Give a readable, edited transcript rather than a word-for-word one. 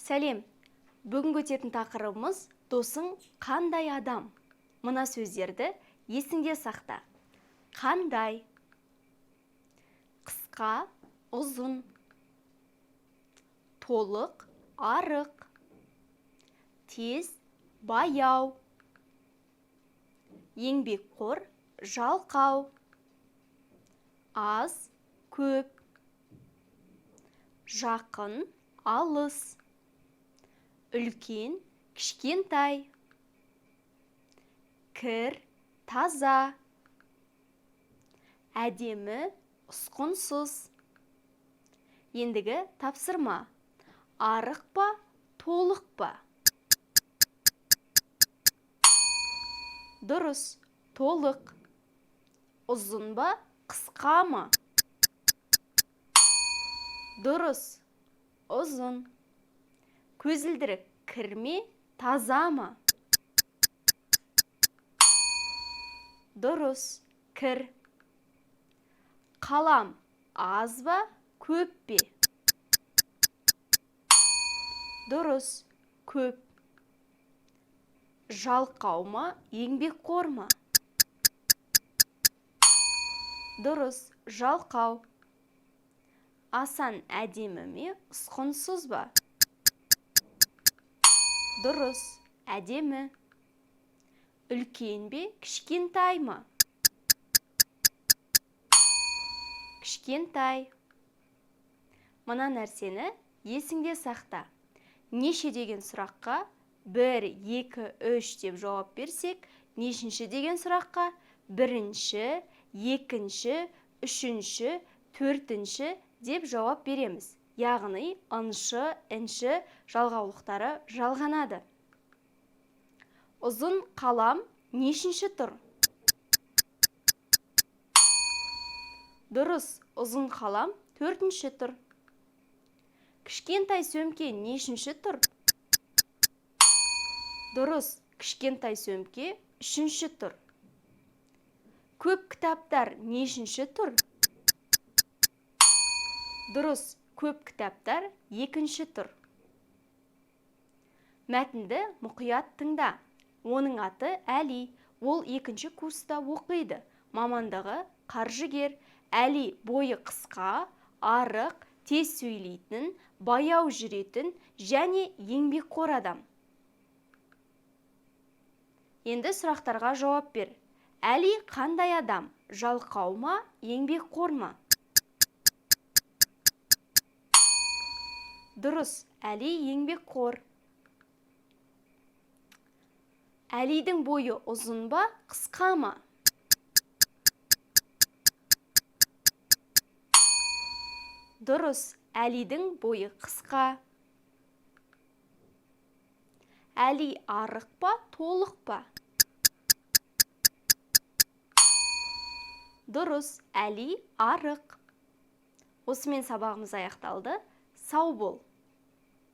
Сәлем, бүгін өтетін тақырыбымыз досың қандай адам? Мына сөздерді есіңде сақта. Қандай? Қысқа, ұзын. Толық, арық. Тез, баяу. Еңбекқор, жалқау. Аз, көп. Жақын, алыс. Үлкен, кішкентай. Кір, таза. Әдемі, ұсқынсыз. Ендігі тапсырма. Арық па, толық па? Дұрыс, толық. Ұзын ба, қысқа ма? Дұрыс, ұзын. Көзілдірік кірме, таза ма? Дұрыс, кір. Қалам аз ба, көп пе? Дұрыс, көп. Жалқау ма, еңбекқор ма? Дұрыс, жалқау. Асан әдемі ме, ұсқынсыз ба? Дұрыс, әдемі. Үлкен бе, кішкентай ма? Кішкентай. Мына нәрсені есіңде сақта. Неше деген сұраққа 1, 2, 3 деп жауап берсек, нешінші деген сұраққа 1-ші, 2-ші, 3-ші, 4-ші деп жауап береміз. Яғни, ыншы, інші жалғаулықтары жалғанады. Ұзын қалам нешінші тұр? Дұрыс, ұзын қалам 4-ші тұр. Кішкентай сөмке нешінші тұр? Дұрыс, кішкентай сөмке 3-ші тұр. Көп кітаптар нешінші тұр? Дұрыс, көп кітаптар 2-ші тұр. Мәтінді мұқият тыңда. Оның аты Әли. Ол 2-ші курста оқиды. Мамандығы қаржыгер. Әли бойы қысқа, арық, тез сөйлейтін, баяу жүретін және еңбекқор адам. Енді сұрақтарға жауап бер. Әли қандай адам? Жалқау ма, еңбекқор ма? Дұрыс, Әли еңбекқор. Әлидің бойы ұзын ба, қысқа ма? Дұрыс, Әлидің бойы қысқа. Әли арық па, толық па? Дұрыс, Әли арық. Осымен сабағымыз аяқталды. Сау бол!